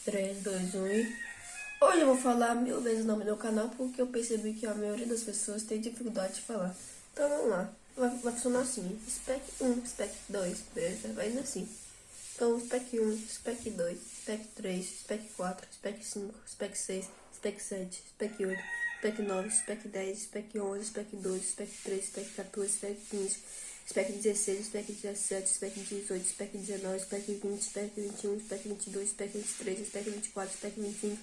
3, 2, 1 e... Hoje eu vou falar 1000 vezes o nome do canal porque eu percebi que a maioria das pessoas tem dificuldade de falar. Então vamos lá. Vai funcionar assim. Spec 1, Spec 2, beleza? Vai indo assim. Então Spec 1, Spec 2, Spec 3, Spec 4, Spec 5, Spec 6, Spec 7, Spec 8, Spec 9, Spec 10, Spec 11, Spec 12, Spec 13, Spec 14, Spec 15, Spec 16, Spec 17, Spec 18, Spec 19, Spec 20, Spec 21, Spec 22, Spec 23, Spec 24, Spec 25,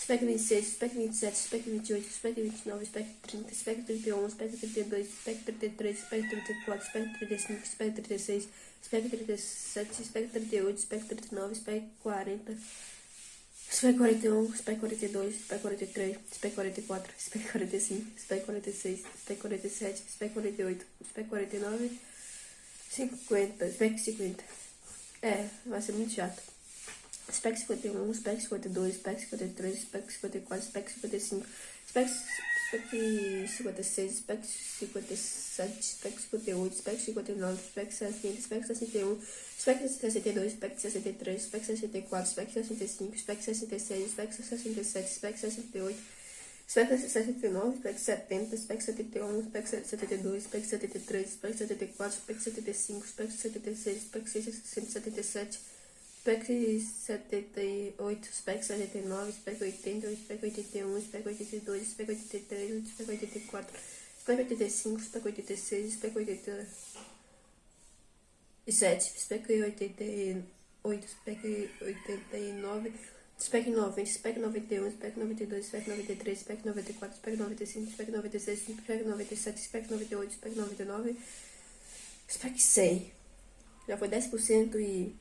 Spec 26, Spec 27, Spec 28, Spec 29, Spec 30, Spec 31, Spec 32, Spec 33, Spec 34, Spec 35, Spec 36, Spec 37, Spec 38, Spec 39, Spec 40, Spec 41, Spec 42, Spec 43, Spec 44, Spec 45, Spec 46, Spec 47, Spec 48, Spec 49, 50, Spec 50. Vai ser muito chato. Spec 51, Spec 52, Spec 53, Spec 54, Spec 55, Spec 56, Spec 57, Spec 58, Spec 59, Spec 60, Spec 61, Spec 62, Spec 63, Spec 64, Spec 65, Spec 66, Spec 67, Spec 68, Spec 69, Spec 70, Spec 71, Spec 72, Spec 73, Spec 74, Spec 75, Spec 76, Spec 177, Spec 78, Spec 79, Spec 80, Spec 81, Spec 82, Spec 83, Spec 84, Spec 85, Spec 86, Spec 87, Spec 88, Spec 89, Spec 90, Spec 91, Spec 92, Spec 93, Spec 94, Spec 95, Spec 96, Spec 97, Spec 98, Spec 99, Spec 100. Já foi 10% e...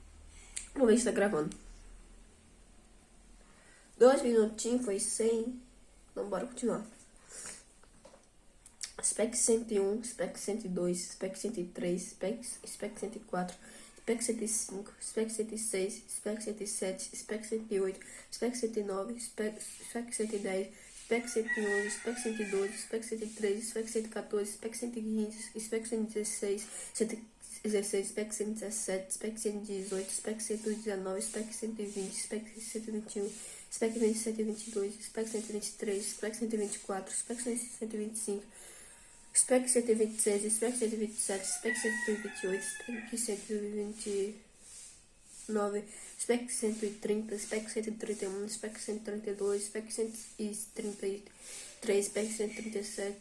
Vamos ver se tá gravando. 2 minutinhos, foi 100. Então bora continuar. Spec 101, Spec 102, Spec 103, Spec 104, Spec 105, Spec 106, Spec 107, Spec 108, Spec 109, Spec 110, Spec 111, Spec 112, Spec 113, Spec 114, Spec 115, Spec 116, 16, Spec 117, Spec 118, Spec 119, Spec 120, Spec 121, Spec 122, Spec 123, Spec 124, Spec 125, Spec 126, Spec 127, Spec 128, Spec 129, Spec 130, Spec 131, Spec 132, Spec 133, Spec 137,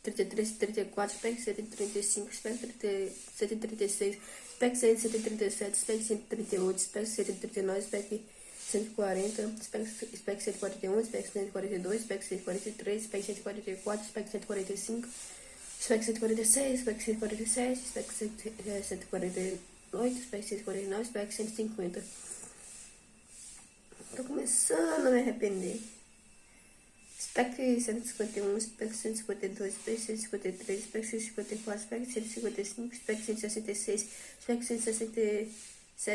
33, 34, Spec 135, Spec 136, Spec 137, Spec 138, Spec 139, Spec 140, Spec 141, Spec 142, Spec 143, Spec 144, Spec 145, Spec 146, Spec 147, Spec 148, Spec 149, Spec 150. Tô começando a me arrepender. Spec 151, Spec 152, Spec 153, Spec 154, Spec 155, Spec 166, Spec 167,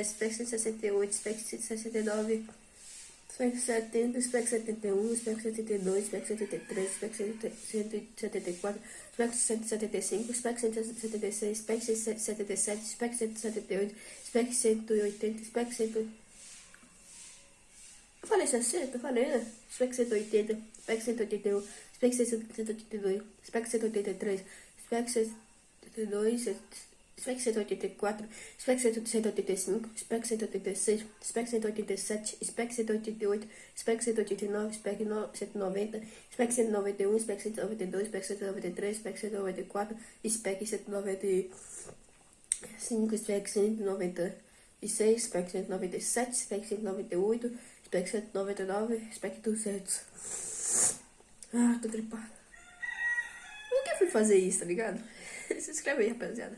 Spec 168, Spec 169, Spec 70, Spec 71, Spec 72, Spec 73, Spec 174, Spec 175, Spec 176, Spec 177, Spec 178, Spec 180, Spec 100... Eu falei 60? Falei, né? Spec 180, Spec 181, Spec 182, Spec 183, Spec 182, Spec 184, Spec 185, Spec 186, Spec 187, Spec 188, Spec 189, Spec 190, Spec 191, Spec 192, Spec 193, Spec 194, Spec 195, Spec 196, Spec 197, Spec 198, Spec 199, Spec 200. Tô gripado. Por que eu fui fazer isso, tá ligado? Se inscreve aí, rapaziada.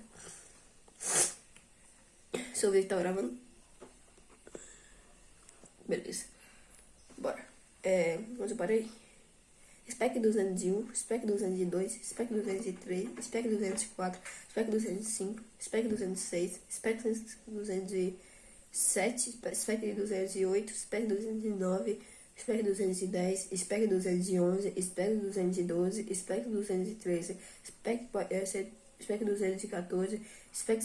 Deixa eu ver se tá gravando. Beleza. Bora. Onde eu parei? Spec 201, Spec 202, Spec 203, Spec 204, Spec 205, Spec 206, Spec 207, Spec 208, Spec 209, Spec 210, Spec 211, Spec 212, Spec 213, Spec 214, Spec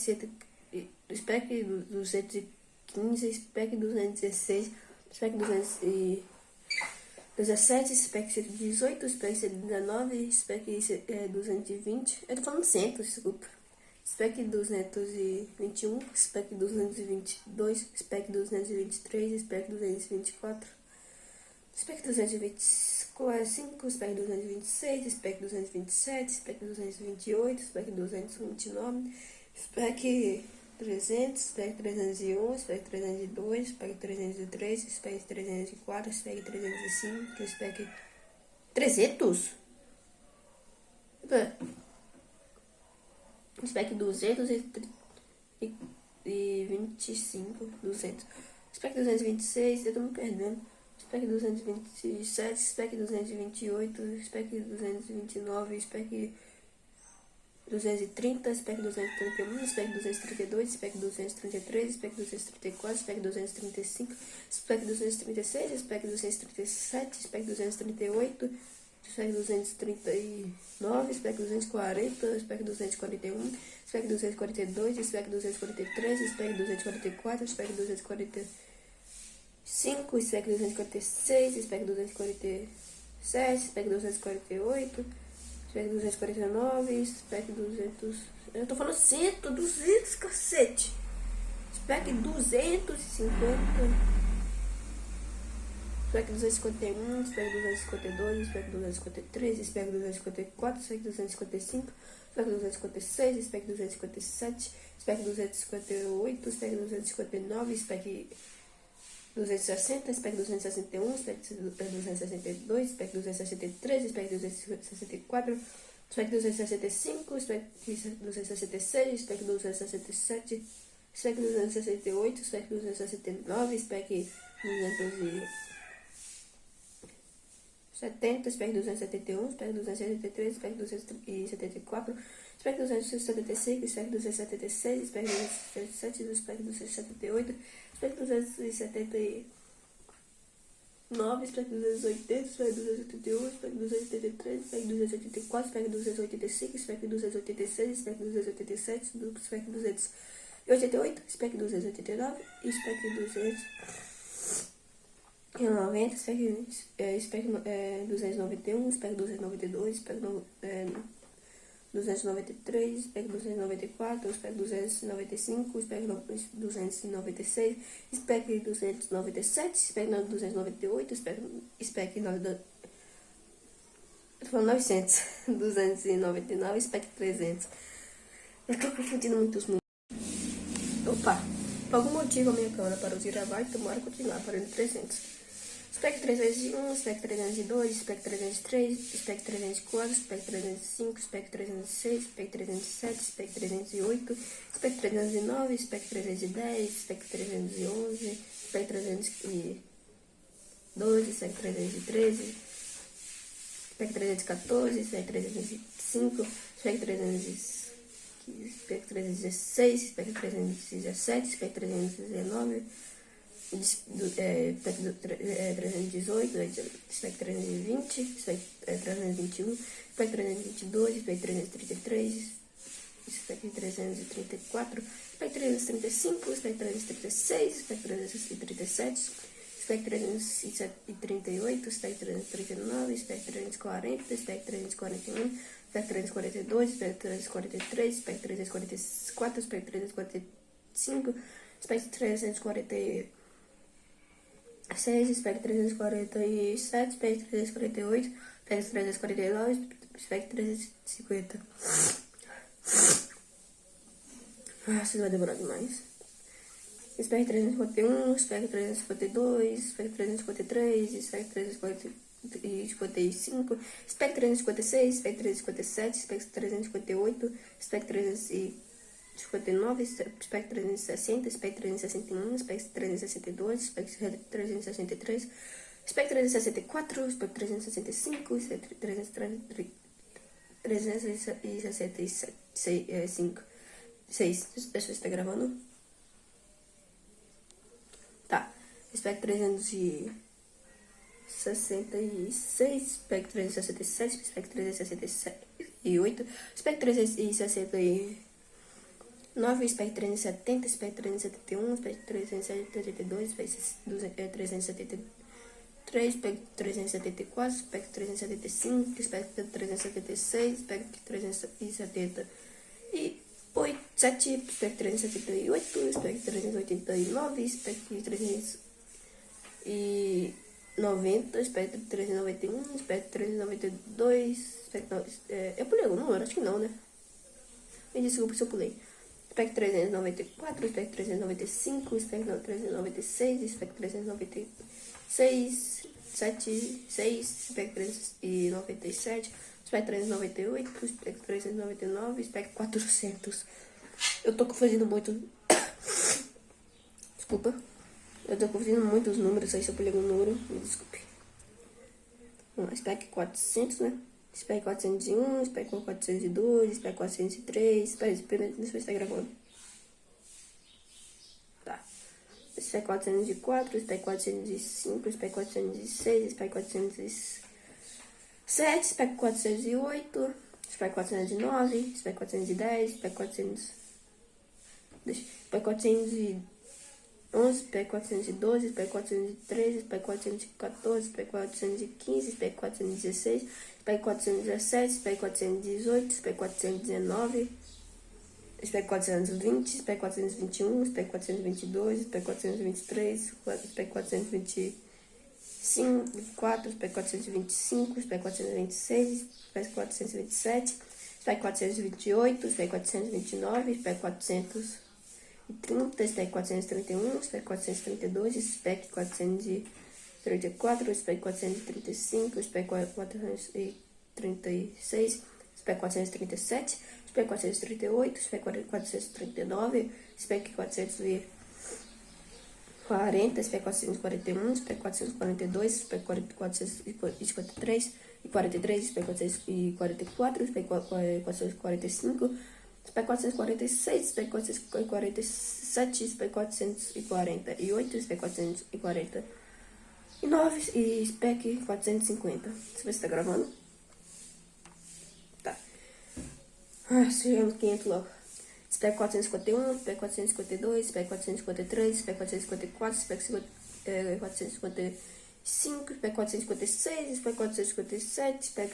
215, Spec 216, spec 217, spec 118, spec 119, spec 220, eu tô falando 100, desculpa. Spec 221, spec 222, spec 223, spec 224, spec 225, spec 226, spec 227, spec 228, spec 229, spec 300, spec 301, spec 302, spec 303, spec 304, spec 305, spec 300? Spec 225, 200. Spec 226, eu tô me perdendo. Spec 227, spec 228, spec 229, spec 230, spec 231, spec 232, spec 233, spec 234, spec 235, spec 236, spec 237, spec 238, spec 239, spec 240, spec 241, spec 242, spec 243, spec 244, spec 245, spec 246, spec 247, spec 248, spec 249, spec 200... Eu tô falando 100, 200, cacete! Spec 250, spec 251, spec 252, spec 253, spec 254, spec 255, spec 256, spec 257, spec 258, spec 259, spec 260, spec 261, spec 262, spec 263, spec 264, spec 265, spec 266, spec 267, spec 268, spec 269, spec 270, spec 271, spec 273, spec 274, spec 275, spec 276, spec 277, spec 278, spec 279, spec 280, spec 281, spec 283, spec 284, spec 285, spec 286, spec 287, spec 288, spec 289 e spec 290, spec 291, spec 292, spec 293, spec 294, spec 295, spec 296, spec 297, spec 298, spec 900, eu tô falando 900, 299, spec 300. Eu tô confundindo muitos números. Opa, por algum motivo a minha câmera parou de gravar e tomara continuar parando 300. Spec 301, spec 302, spec 303, spec 304, spec 305, spec 306, spec 307, spec 308, spec 309, spec 310, spec 311, spec 312, spec 313, spec 314, spec 305, spec 316, spec 317, spec 319, spec 318, spec 320, spec 321, spec 322, spec 333, spec 334, spec 335, spec 336, spec 337, spec 338, spec 339, spec 340, spec 341, spec 342, spec 343, spec 344, spec 345, spec 340 6, spec 347, spec 348, spec 349, spec 350. Nossa, vai demorar demais. Spec 351, spec 352, spec 353, spec 355, spec 356, spec 357, spec 358, spec 359, spec 360, spec 361, spec 362, spec 363, spec 364, spec 365, spec 365. 6. Deixa eu ver se tá gravando. Tá. Spec 366, spec 367, spec 368, spec 369, 9, spec 370, spec 371, spec 372, spec 373, spec 374, spec 375, spec 376, spec 370 e 8, 7, spec 378, spec 389, spec 390, spec 391, spec 392, spec... eu pulei algum número? Acho que não, né? Me desculpa se eu pulei. Spec 394, spec 395, spec 396, spec 396, 7, 6, spec 397, spec 398, spec 399, spec 400. Eu tô confundindo muito. Desculpa. Eu tô confundindo muitos números aí, se eu pulei algum número, me desculpe. Vamos lá, spec 400, né? Spec 401, spec 402, spec 403, espera aí, deixa eu ver se tá gravando. Tá. Spec 404, spec 405, spec 406, spec 407, spec 408, spec 409, spec 410, spec 400... Deixa, spec 411, spec 412, spec 413, spec 414, spec 415, spec 416, spec 417, spec 418, spec 419, spec 420, spec 421, spec 422, spec 423, spec 425, 4, spec 425, spec 426, spec 427, spec 428, spec 429, spec 430, spec 431, spec 432, spec 434, spec 435, spec 436, spec 437, spec 438, spec 439, spec 440, spec 441, spec 442, spec 453 e 43, spec 444, spec 445, spec 446, spec 447, spec 448, spec 449 e spec 450. Deixa eu ver se tá gravando. Tá. Chegamos 500 logo. Spec 451, spec 452, spec 453, spec 454, spec 455, spec 456, spec 457, spec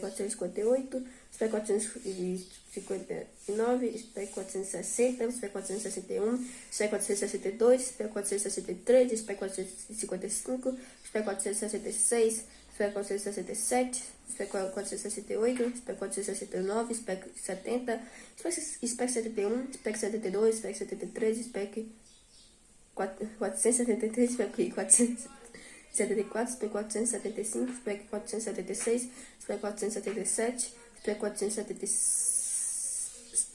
458, spec 459, spec 460, spec 461, spec 462, spec 463, spec 455, spec 466, spec 467, spec 468, spec 469, spec 70, spec 71, spec 72, spec 73, spec 473, spec 474, spec 475, spec 476,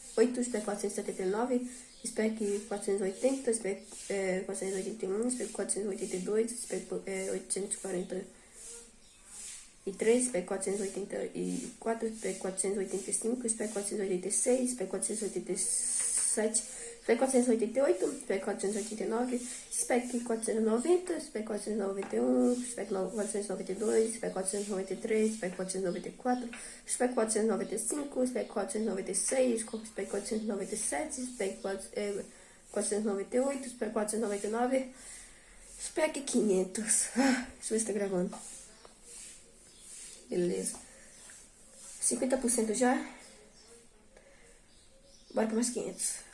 spec 477, spec 478, spec 479, spec 480, spec 481, spec 482, spec 843, spec 484, spec 485, spec 486, spec 487, spec 488, spec 489, spec 490, spec 491, spec 492, spec 493, spec 494, spec 495, spec 496, spec 497, spec 498, spec 499, spec 500. Deixa eu ver se tá gravando. Beleza. 50% já. Bora para mais 500.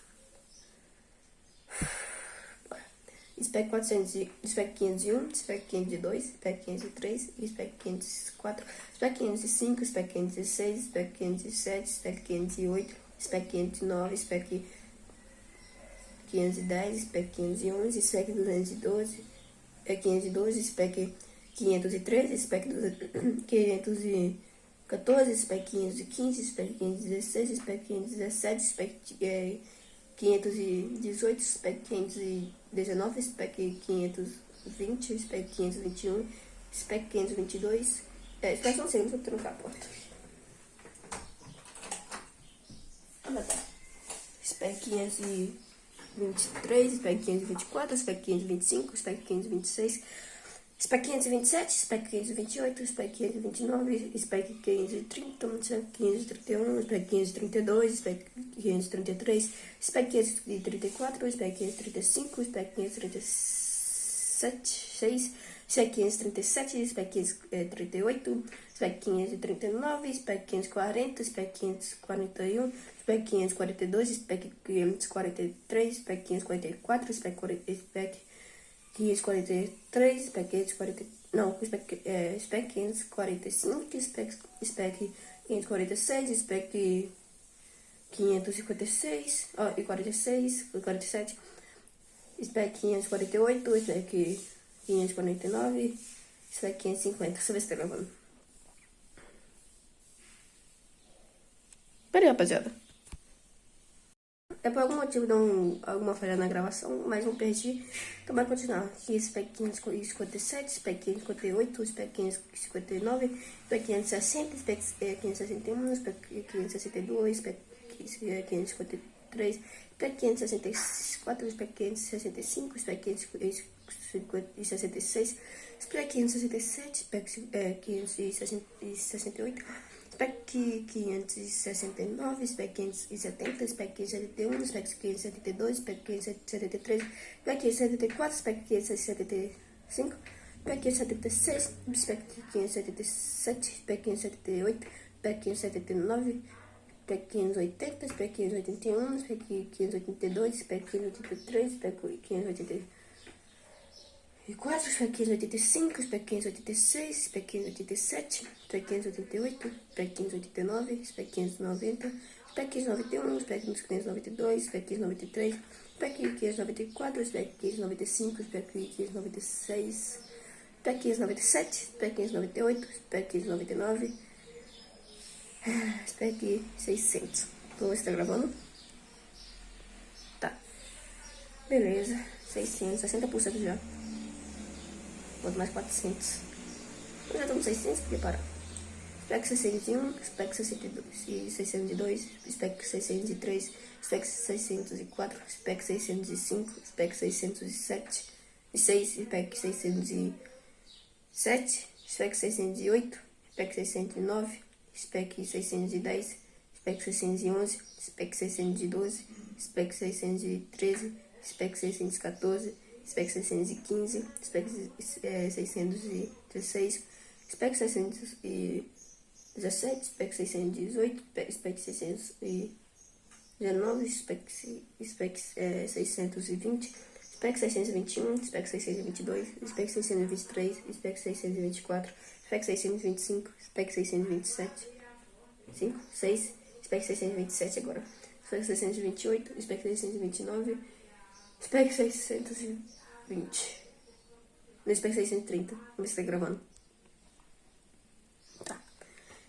Spec 400, spec 501, spec 502, spec 503, spec 504, spec 505, spec 506, spec 507, spec 508, spec 509, spec 510, spec 511, spec 212, 512, spec 513, spec 514, spec 515, spec 516, spec 517, spec 518, spec 519, spec 520, spec 521, spec 522. Espera só um segundo, vou trocar a porta. Spec 523, spec 524, spec 525, spec 526, spec 527, spec 528, spec 529, spec 530, spec 531, spec 532, spec 533, spec 534, spec 535, spec 537, 6, spec 537, spec 538, spec 539, spec 540, spec 541, spec 542, spec 543, spec 544, spec 543, spec 540, não, spec 545, spec 546, spec 556, e 46, 47, spec 548, spec 549, spec 550. Deixa eu ver se tá gravando. Pera aí, rapaziada. É por algum motivo deu alguma falha na gravação, mas não perdi. Então vai continuar. Aqui spec 557, spec 558, spec 559, spec 560, spec 561, spec 562, spec 553, spec 564, spec 565, spec 566, spec 567, spec 568, spec 569, spec 570, spec 571, spec 572, spec 573, spec 574, spec 575, spec 576, spec 577, spec 578, spec 579, spec 580, spec 581, spec 582, spec 583, spec 584, spec 585, spec 586, spec 587, spec 588, spec 589, spec 590, spec 591, spec 592, spec 593, spec 594, spec 595, spec 596, spec 597, spec 598, spec 599, spec 600. Vamos ver se tá gravando. Tá. Beleza. 600, 60% já. Quanto mais 400. Eu já tô com 600, porque parar. Spec 601, Spec 602, Spec 603, Spec 604, Spec 605, Spec 607, 6, Spec 607, Spec 608, Spec 609, Spec 610, Spec 611, Spec 612, Spec 613, Spec 614, Spec 615, Spec 616, Spec 617, Spec 618, Spec 619, Spec 620, Spec 621, Spec 622, Spec 623, Spec 624, Spec 625, Spec 627, 5, 6, Spec 627 agora, Spec 628, Spec 629, Spec 620, no Spec 630, vamos ver se tá gravando. Tá.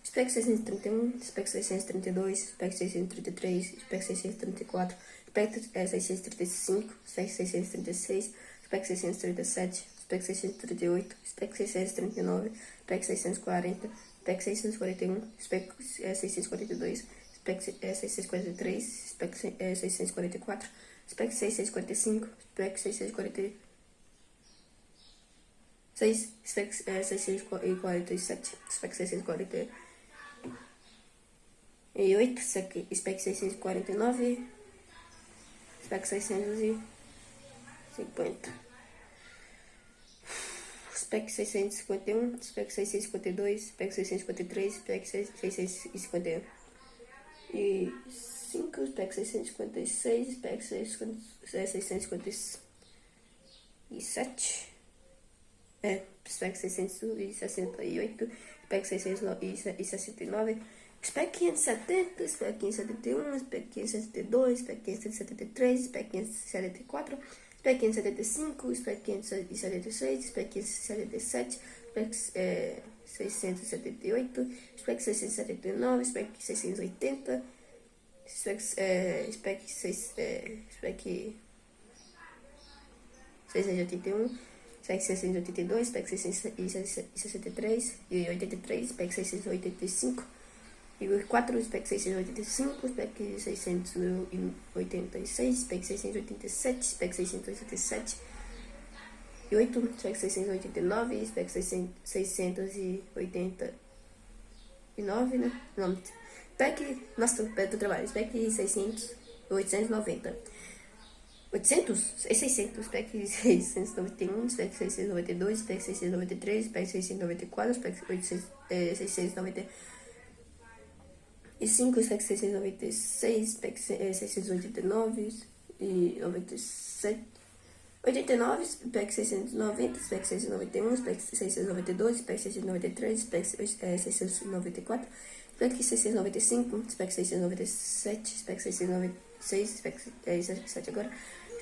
Spec 631, Spec 632, Spec 633, Spec 634, Spec 635, Spec 636, Spec 637, Spec 638, Spec 639, Spec 640, Spec 641, Spec 642, Spec 643, Spec 644, Spec 645, Spec 646, Spec 647, Spec 648, Spec 649, Spec 650, Spec 651, Spec 652, Spec 653, Spec 651 e 5, Spec 656, Spec 657, Spec 668, Spec 669, Spec 570, Spec 571, Spec 572, Spec 573, Spec 574, Spec 575, Spec 576, Spec 577, Spec 678, Spec 679, Spec 680, Spec 681, Spec 682, Spec 663 e 83, Spec 685 e 4, Spec 685, Spec 686, Spec 687, Spec 687 688, spec 689, spec 689, né? Não, spec, nossa, do trabalho, spec 600, 890. 800? É 600, spec 691, spec 692, spec 693, spec 694, spec 695, spec 696, spec 689 e 97, 89, spec 690, spec 691, spec 692, spec 693, spec 694, spec 695, spec 697, spec 696, spec 697 agora,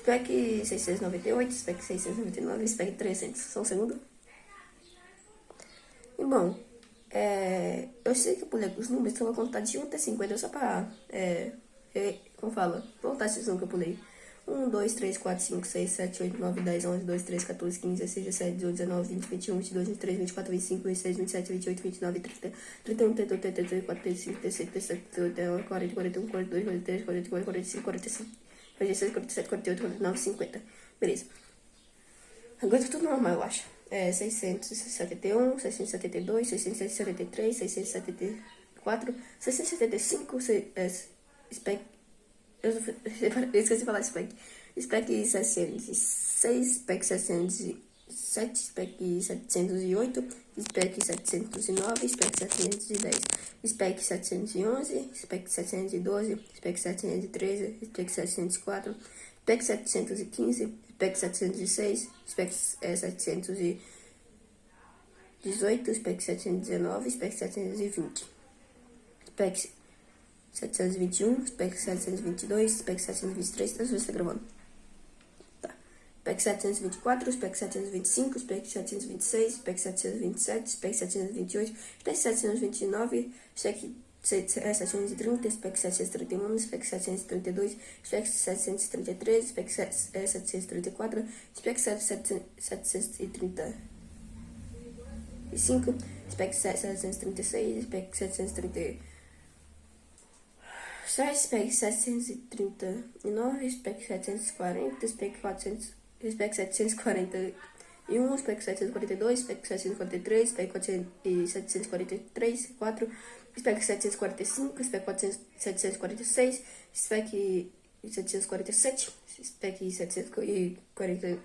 spec 698, spec 699, spec 300. Só um segundo. E bom, eu sei que eu pulei os números, então eu vou contar de 1 até 50, só pra, como fala, voltar esses números que eu pulei. 1, 2, 3, 4, 5, 6, 7, 8, 9, 10, 11, 12, 13, 14, 15, 16, 17, 18, 19, 20, 21, 22, 23, 24, 25, 26, 27, 28, 29, 30, 31, 32, 33, 34, 35, 36, 37, 38, 40, 41, 42, 43, 44, 45, 46, 46, 47, 48, 49, 50. Beleza. Agora tá tudo normal, eu acho. 671, 672, 673, 674, 675, spec. Eu esqueci de falar spec. Spec 706, spec 707, spec 708, spec 709, spec 710, spec 711, spec 712, spec 713, spec 704, spec 715, spec 706, spec 718, spec 719, spec 720, spec 721, spec 722, spec 723, às vezes tá gravando. Tá. Spec 724, spec 725, spec 726, spec 727, spec 728, spec 729, spec 730, spec 731, spec 732, spec 733, spec 734, spec 735, spec 736, spec 730. Spec 739, spec 740, spec 400, spec 741, spec 742, spec 743, spec 743, 4, spec 745, spec 746, spec 747, spec 748,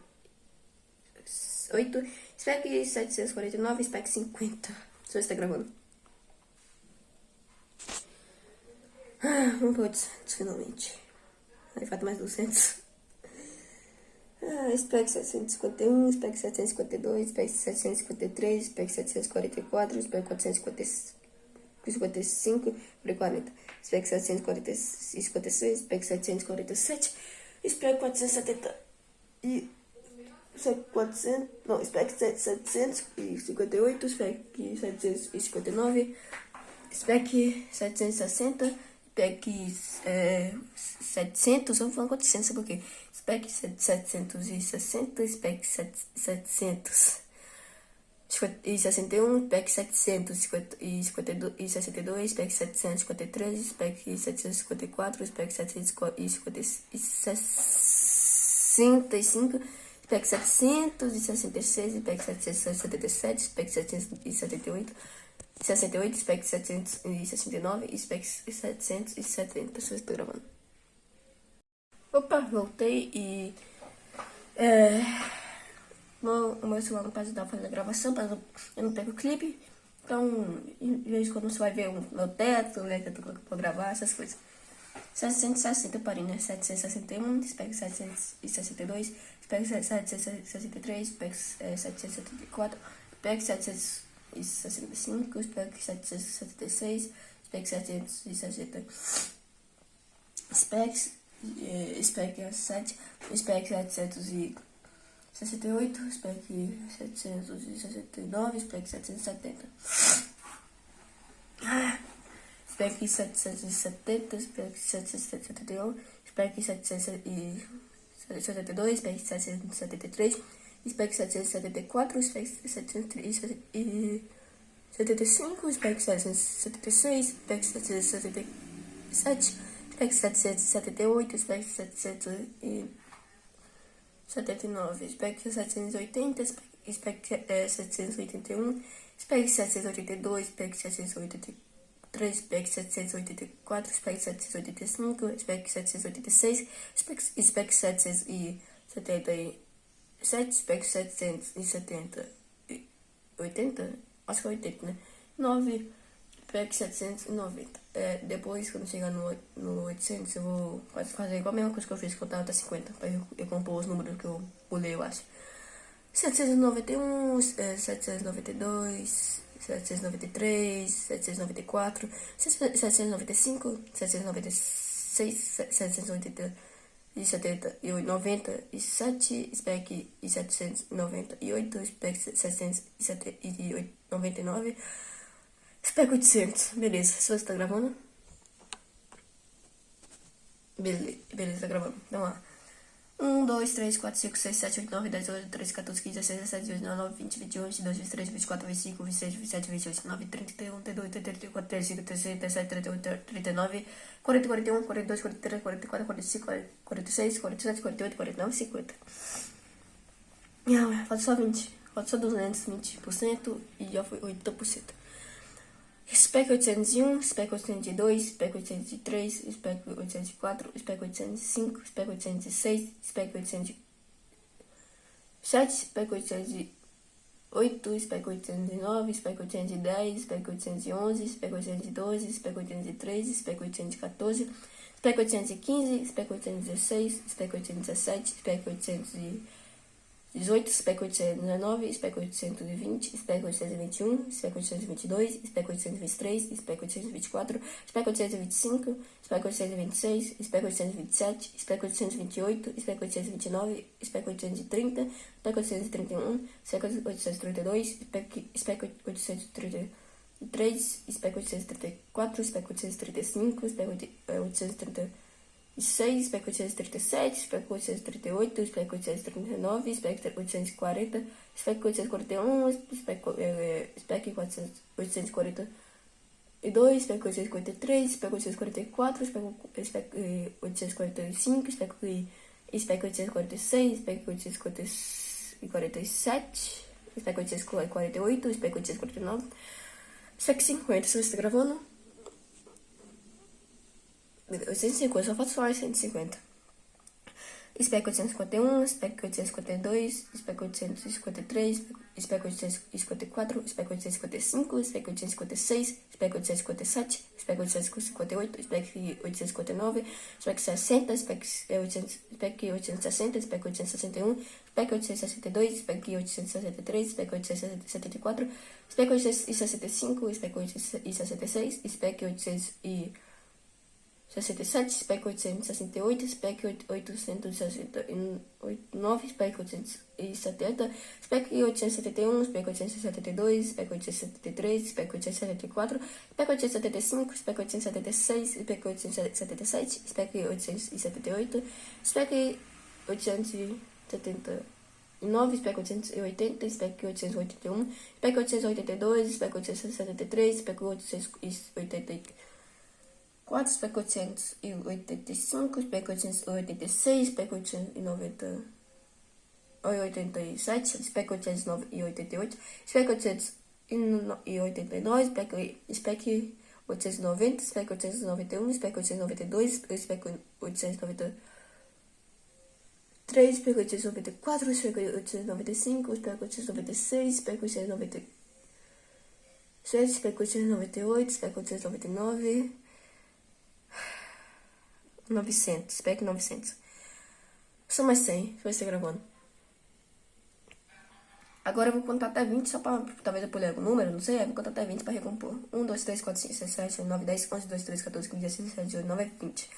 spec 749, spec 50. Só está gravando. Vamos para 800, finalmente. Aí falta mais 200. Spec 751, spec 752, spec 753, spec 744, spec 455, 40, spec 756, spec 747, spec 470 e spec 400, não, spec 758, spec 759, spec 760, spec 700, eu vou falar 400, sabe por quê? Spec 760, spec 761, spec 762, spec 753, spec 754, spec 765, spec 766, spec 777, spec 778, 68, spec 769 e spec 770. Pessoas estão gravando. Opa, voltei e o meu celular não pode dar fazendo a gravação, eu não pego o clipe. Então, em vez de quando você vai ver o meu teto, né, que eu tô colocando pra gravar, essas coisas. 760, parei, né? 761, spec 762, spec 763, spec 774, spec 765, spec 776, spec 760, spec 7, spec 768, spec 769, spec 770. Spec 770, spec 771, spec 772, spec 773, spec 774, spec 775, spec 776, spec 777, spec 778, spec 779, 79, spec 780, spec 781, spec 782, spec 783, spec 784, spec 785, spec 786, spec 777, spec 770, 80? Acho que é 80, né? 9, spec 790. Depois, quando chegar no 800, eu vou fazer igual a mesma coisa que eu fiz, contar até 50, pra eu compor os números que eu pulei, eu acho. 791, 792, 793, 794, 795, 796, 797, spec 798, spec 799, spec 800. Beleza, se você tá gravando? Beleza, tá gravando. Então lá. 1, 2, 3, 4, 5, 6, 7, 8, 9, 10, 11, 13, 14, 15, 16, 17, 18, 19, 20, 21, 22, 23, 24, 25, 26, 27, 28, 29, 30, 31, 32, 33, 34, 35, 36, 37, 38, 39, 40, 41, 42, 43, 44, 45, 46, 47, 48, 49, 50. Não, falta só 20. Falta só 220% e já foi 80%. Spec 801, Spec 802, Spec 803, Spec 804, Spec 805, Spec 806, Spec 807, Spec 808, Spec 809, Spec 810, Spec 811, Spec 812, Spec 813, Spec 814, Spec 815, Spec 816, Spec 817, Spec 818, Spec 819, Spec 820, Spec 821, Spec 822, Spec 823, Spec 824, Spec 825, Spec 826, Spec 827, Spec 828, Spec 829, Spec 830, Spec 831, Spec 832, Spec 833, Spec 834, Spec 835, Spec 836, Spec 837, Spec 838, Spec 839, Spec 840, Spec 841, Spec 842, Spec 843, Spec 844, Spec 845, Spec 846, Spec 847, Spec 848, Spec 849, Spec 50, se você está gravando. 850, só falta só 850. Spec 851, Spec 852, Spec 853, Spec 854, Spec 855, Spec 856, Spec 857, Spec 858, Spec 859, Spec 60, Spec 860, Spec 861, Spec 862, Spec 863, Spec 874, Spec 865, Spec 866, Spec 867, Spec 868, Spec 869, Spec 870, Spec 871, Spec 872, Spec 873, Spec 874, Spec 875, Spec 876, Spec 877, Spec 878, Spec 879, Spec 880, Spec 881, Spec 882, Spec 873, Spec 884, Spec 885, Spec 886, Spec 890, 87, Spec 888, Spec 889, Spec 890, Spec 891, Spec 892, Spec 893, Spec 894, Spec 895, Spec 896, Spec 897, Spec 898, Spec 899, 900, Spec 900. Só mais 100, vai ser gravando. Agora eu vou contar até 20, só pra, talvez eu pule algum número, não sei, eu vou contar até 20 pra recompor. 1, 2, 3, 4, 5, 6, 7, 8, 9, 10, 11, 12, 13, 14, 15, 16, 17, 18, 19, 20.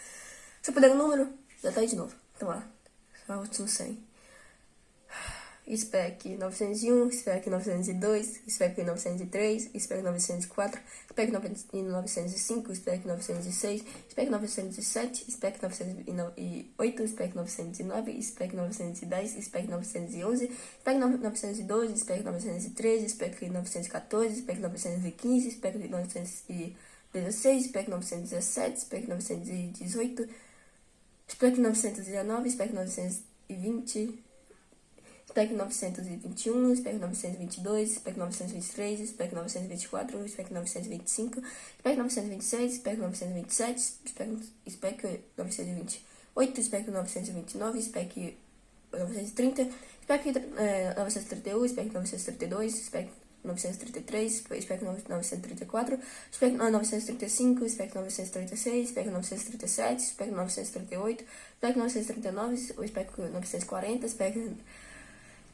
Se eu puder algum número, já tá aí de novo. Então lá, só o último 100. Spec 901, Spec 902, Spec 903, Spec 904, Spec 905, Spec 906, Spec 907, Spec 908, Spec 909, Spec 910, Spec 911, Spec 912, Spec 913, Spec 914, Spec 915, Spec 916, Spec 917, Spec 918, Spec 919, Spec 920, Spec 921, Spec 922, Spec 923, Spec 924, Spec 925, Spec 926, Spec 927, Spec 928, Spec 929, Spec 930, Spec 931, Spec 932, Spec 933, Spec 934, Spec 935, Spec 936, Spec 937, Spec 938, Spec 939, Spec 940, Spec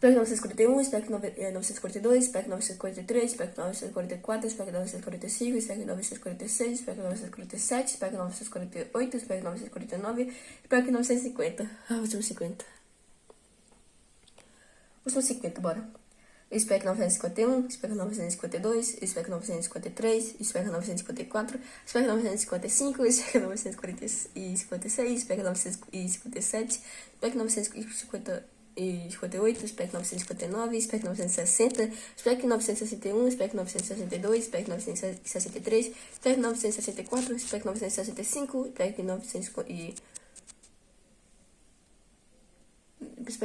941, Spec 942, Spec 943, Spec 944, Spec 945, Spec 946, Spec 947, Spec 948, Spec 949, Spec 950. Ah, últimos 50. Últimos 50, bora. Spec 951, Spec 952, Spec 953, Spec 954, Spec 955, Spec 956, Spec 957, Spec 958, Spec 959, Spec 960, Spec 961, Spec 962, Spec 963, Spec 964, Spec 965, Spec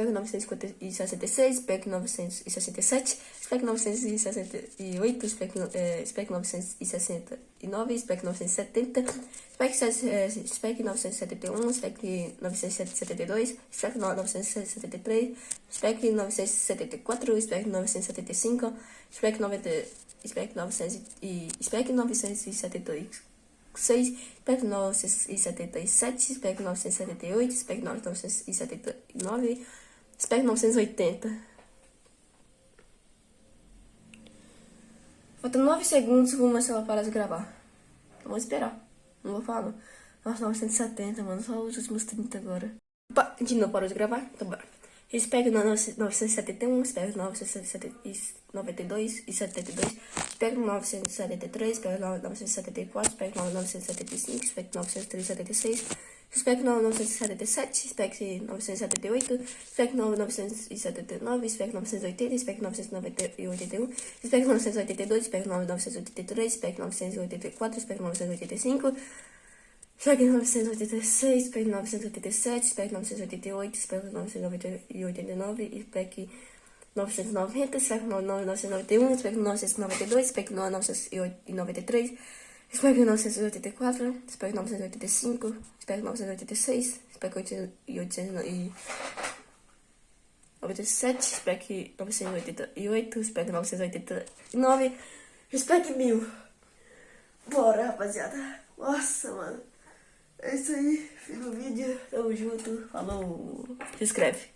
966, Spec 966, Spec 967, Spec 968, Spec 969, Spec 970, Spec 971, Spec 972, Spec 973, Spec 974, Spec 975, Spec 976, Spec 977, Spec 978, Spec 979, Spec 980. Faltam 9 segundos pro Marcelo parar de gravar. Então, vamos esperar. Não vou falar, não. Nossa, 970, mano. Só os últimos 30 agora. Opa, de novo parou de gravar? Então, bora. Spec 971, Spec 992 e 72, Spec 973, Spec 974, Spec 975, Spec 976, Spec 977, Spec 978, Spec 979, Spec 980, Spec 981, Spec 982, Spec 983, Spec 984, Spec 985, Spec 986, Spec 987, Spec 988, Spec 989, Spec 990, Spec 991, Spec 992, Spec 993, Spec 984, Spec 985, Spec 986, Spec 897, Spec 988, Spec 989, Spec 1000. Bora, rapaziada. Nossa, mano. É isso aí, fim do vídeo. Tamo junto. Falou. Se inscreve.